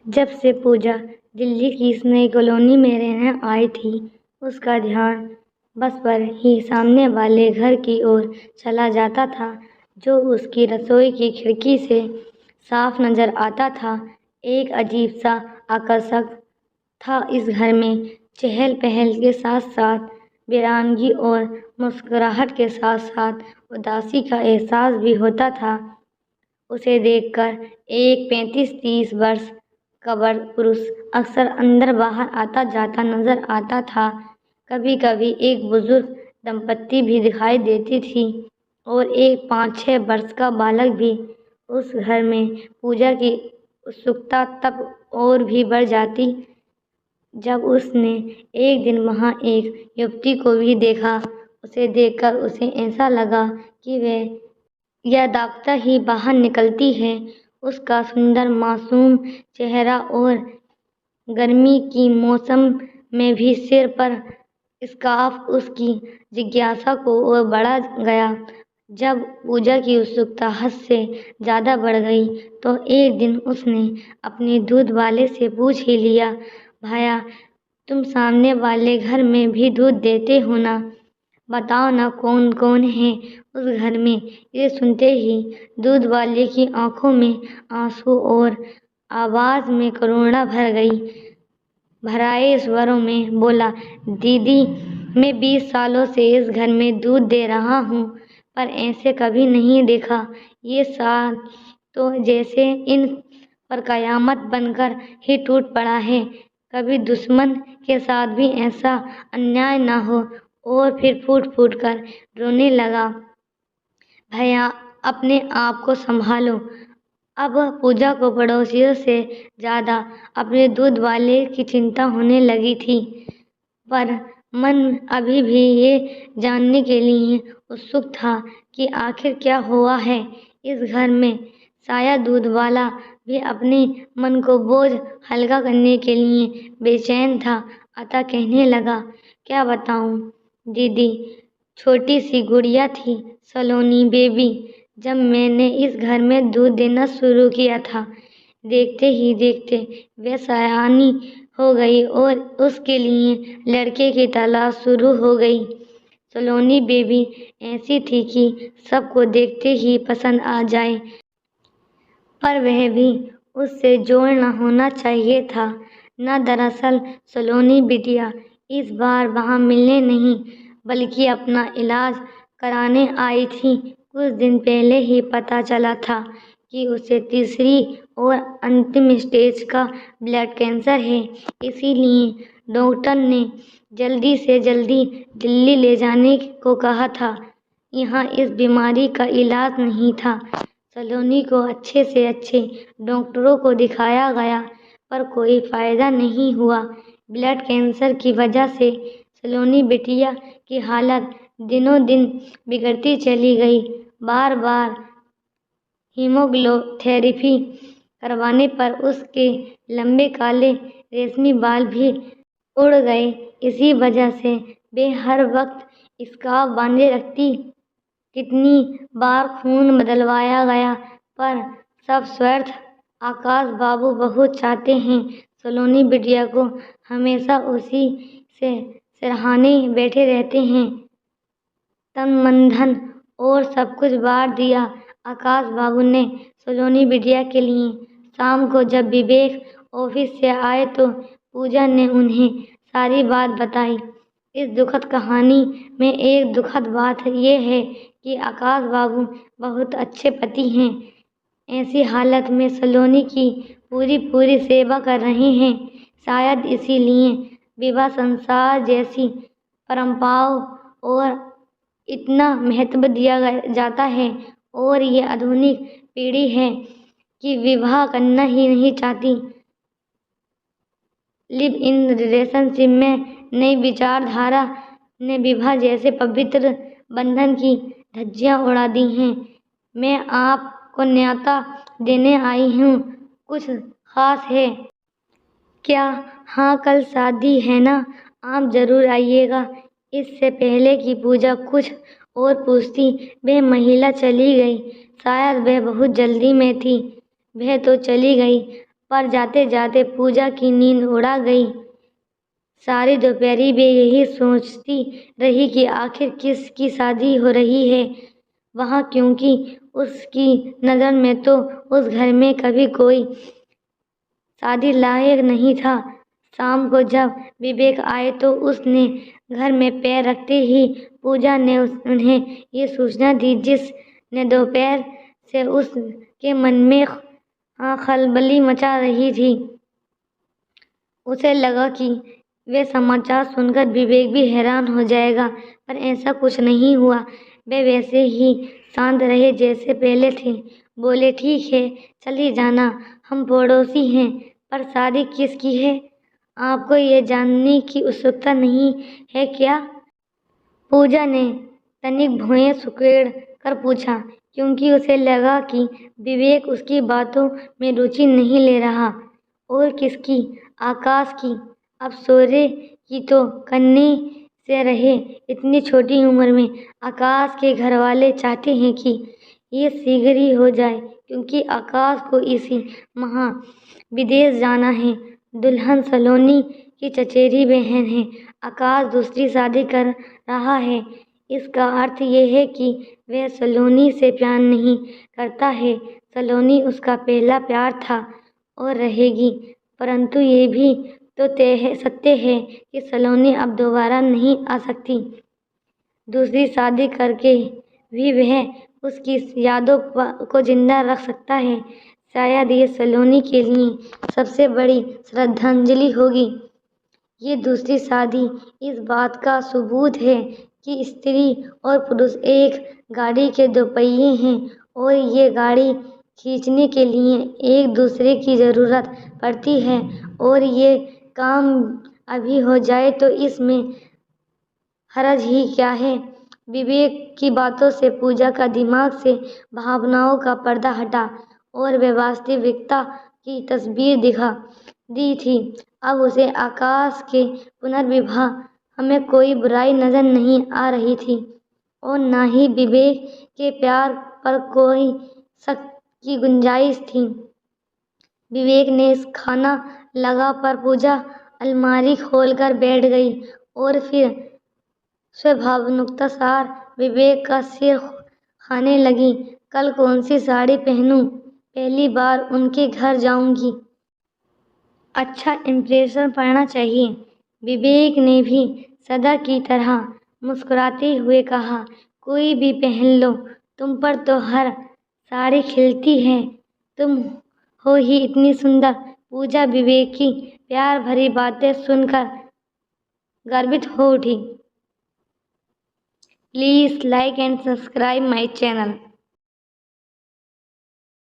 جب سے پوجا دلی کی اس نئی کالونی میں رہنے آئی تھی، اس کا دھیان بس پر ہی سامنے والے گھر کی اور چلا جاتا تھا جو اس کی رسوئی کی کھڑکی سے صاف نظر آتا تھا۔ ایک عجیب سا آکرشن تھا اس گھر میں۔ چہل پہل کے ساتھ ساتھ ویرانگی اور مسکراہٹ کے ساتھ ساتھ اداسی کا احساس بھی ہوتا تھا۔ اسے دیکھ کر ایک 35-30 برس کا پروش اکثر اندر باہر آتا جاتا نظر آتا تھا۔ کبھی کبھی ایک بزرگ دمپتی بھی دکھائی دیتی تھی اور ایک 5-6 برس کا بالک بھی۔ اس گھر میں پوجا کی اتسکتا تب اور بھی بڑھ جاتی جب اس نے ایک دن وہاں ایک یووتی کو بھی دیکھا۔ اسے دیکھ کر اسے ایسا لگا کہ وہ یا داکھتا ہی باہر نکلتی ہے۔ اس کا سندر معصوم چہرہ اور گرمی کے موسم میں بھی سر پر اسکارف اس کی جگیاسا کو اور بڑھا گیا۔ جب پوجا کی اتسکتا حد سے زیادہ بڑھ گئی تو ایک دن اس نے اپنے دودھ والے سے پوچھ ہی لیا، "بھیا، تم سامنے والے گھر میں بھی دودھ دیتے ہو نا؟ بتاؤ نا کون کون ہے اس گھر میں؟" یہ سنتے ہی دودھ والے کی آنکھوں میں آنسو اور آواز میں کرونا بھر گئی۔ بھرائے سوروں میں بولا، "دیدی، میں 20 سالوں سے اس گھر میں دودھ دے رہا ہوں پر ایسے کبھی نہیں دیکھا۔ یہ سال تو جیسے ان پر قیامت بن کر ہی ٹوٹ پڑا ہے۔ کبھی دشمن کے ساتھ بھی ایسا انیائے نہ ہو۔" اور پھر پھوٹ پھوٹ کر رونے لگا۔ "بھیا، اپنے آپ کو سنبھالو۔" اب پوجا کو پڑوسیوں سے زیادہ اپنے دودھ والے کی چنتا ہونے لگی تھی، پر من ابھی بھی یہ جاننے کے لیے اتسک تھا کہ آخر کیا ہوا ہے اس گھر میں۔ شاید دودھ والا بھی اپنے من کا بوجھ ہلکا کرنے کے لیے بے چین تھا۔ عطا کہنے لگا، "کیا بتاؤں دیدی، چھوٹی سی گڑیا تھی سلونی بیبی۔ جب میں نے اس گھر میں دودھ دینا شروع کیا تھا، دیکھتے ہی دیکھتے وہ سیانی ہو گئی اور اس کے لیے لڑکے کی تلاش شروع ہو گئی۔ سلونی بیبی ایسی تھی کہ سب کو دیکھتے ہی پسند آ جائے، پر وہ بھی اس سے جوڑ نہ ہونا چاہیے تھا نا۔ دراصل سلونی بٹیا اس بار وہاں ملنے نہیں بلکہ اپنا علاج کرانے آئی تھی۔ کچھ دن پہلے ہی پتہ چلا تھا کہ اسے تیسری اور انتم اسٹیج کا بلڈ کینسر ہے۔ اسی لیے ڈاکٹر نے جلدی سے جلدی دلی لے جانے کو کہا تھا۔ یہاں اس بیماری کا علاج نہیں تھا۔ سلونی کو اچھے سے اچھے ڈاکٹروں کو دکھایا گیا پر کوئی فائدہ نہیں ہوا۔ بلڈ کینسر کی وجہ سے سلونی بٹیا کی حالت دنوں دن بگڑتی چلی گئی۔ بار بار کیمو تھراپی کروانے پر اس کے لمبے کالے ریشمی بال بھی اڑ گئے۔ اسی وجہ سے وہ ہر وقت اسکارف باندھے رکھتی۔ کتنی بار خون بدلوایا گیا پر سب ویرتھ۔ آکاش بابو بہت چاہتے ہیں سلونی بٹیا کو، ہمیشہ اسی سے سراہنے بیٹھے رہتے ہیں۔ تن من دھن اور سب کچھ بانٹ دیا آکاش بابو نے سلونی بٹیا کے لیے۔ شام کو جب وویک آفس سے آئے تو پوجا نے انہیں ساری بات بتائی۔ اس دکھد کہانی میں ایک دکھد بات یہ ہے کہ آکاش بابو بہت اچھے پتی ہیں۔ ایسی حالت میں سلونی کی پوری سیوا کر رہے ہیں۔ شاید اسی لیے وواہ سنسکار جیسی پرمپراؤں کو اتنا مہتو دیا جاتا ہے اور یہ آدھونک پیڑھی ہے کہ وواہ کرنا ہی نہیں چاہتی۔ لیو ان ریلیشن شپ میں نئی وچار دھارا نے وواہ جیسے پوتر بندھن کی دھجیاں اڑا دی ہیں۔ میں آپ کو نیوتا دینے آئی ہوں، کچھ خاص ہے کیا؟ ہاں، کل شادی ہے نا، آپ ضرور آئیے گا۔ اس سے پہلے کہ پوجا کچھ اور پوچھتی وہ مہیلا چلی گئی۔ شاید وہ بہت جلدی میں تھی۔ وہ تو چلی گئی پر جاتے جاتے پوجا کی نیند اڑا گئی۔ ساری دوپہری وہ یہی سوچتی رہی کہ آخر کس کی شادی ہو رہی ہے وہاں، کیونکہ اس کی نظر میں تو اس گھر میں کبھی کوئی شادی لائق نہیں تھا۔ شام کو جب وویک آئے تو اس نے گھر میں پیر رکھتے ہی پوجا نے انہیں یہ سوچنا دی جس نے دوپہر سے اس کے من میں خلبلی مچا رہی تھی۔ اسے لگا کہ وہ سماچار سن کر وویک بھی حیران ہو جائے گا، پر ایسا کچھ نہیں ہوا۔ وہ ویسے ہی شانت رہے جیسے پہلے تھے۔ بولے، ٹھیک ہے، چلی جانا، ہم پڑوسی ہیں، پر شادی کس کی ہے؟ آپ کو یہ جاننے کی اتسکتا نہیں ہے کیا؟ پوجا نے تنک بھویں سکیڑ کر پوچھا، کیونکہ اسے لگا کہ وویک اس کی باتوں میں روچی نہیں لے رہا۔ اور کس کی؟ آکاش کی۔ اب شورے کی تو کرنے سے رہے۔ اتنی چھوٹی عمر میں آکاش کے گھر والے چاہتے ہیں کہ یہ شیگر ہی ہو جائے، کیونکہ آکاش کو اسی ماہ ودیش جانا ہے۔ دلہن سلونی کی چچیری بہن ہے۔ آکاش دوسری شادی کر رہا ہے۔ اس کا ارتھ یہ ہے کہ وہ سلونی سے پیار نہیں کرتا ہے۔ سلونی اس کا پہلا پیار تھا اور رہے گی، پرنتو یہ بھی تو ستیہ ہے کہ سلونی اب دوبارہ نہیں آ سکتی۔ دوسری شادی کر کے بھی وہ اس کی یادوں کو زندہ رکھ سکتا ہے۔ شاید یہ سلونی کے لیے سب سے بڑی شردھانجلی ہوگی۔ یہ دوسری شادی اس بات کا ثبوت ہے کہ استری اور پروش ایک گاڑی کے دو پہیے ہیں اور یہ گاڑی کھینچنے کے لیے ایک دوسرے کی ضرورت پڑتی ہے، اور یہ کام ابھی ہو جائے تو اس میں حرج ہی کیا ہے؟ وویک کی باتوں سے پوجا کا دماغ سے بھاوناؤں کا پردہ ہٹا اور وہ واستوکتا کی تصویر دکھا دی تھی۔ اب اسے آکاش کے پنروواہ میں کوئی برائی نظر نہیں آ رہی تھی اور نہ ہی وویک کے پیار پر کوئی شک کی گنجائش تھی۔ وویک نے کھانا لگا پر پوجا الماری کھول کر بیٹھ گئی اور پھر سوبھاونوسار وویک کا سر کھانے لگی۔ کل کون سی ساڑی پہنوں؟ پہلی بار ان کے گھر جاؤں گی۔ اچھا امپریشن پڑنا چاہیے۔ وویک نے بھی سدا کی طرح مسکراتے ہوئے کہا، کوئی بھی پہن لو، تم پر تو ہر ساڑی کھلتی ہے، تم ہو ہی اتنی سندر۔ پوجا وویک کی پیار بھری باتیں سن کر گروت ہو اٹھی۔ Please like and subscribe my channel.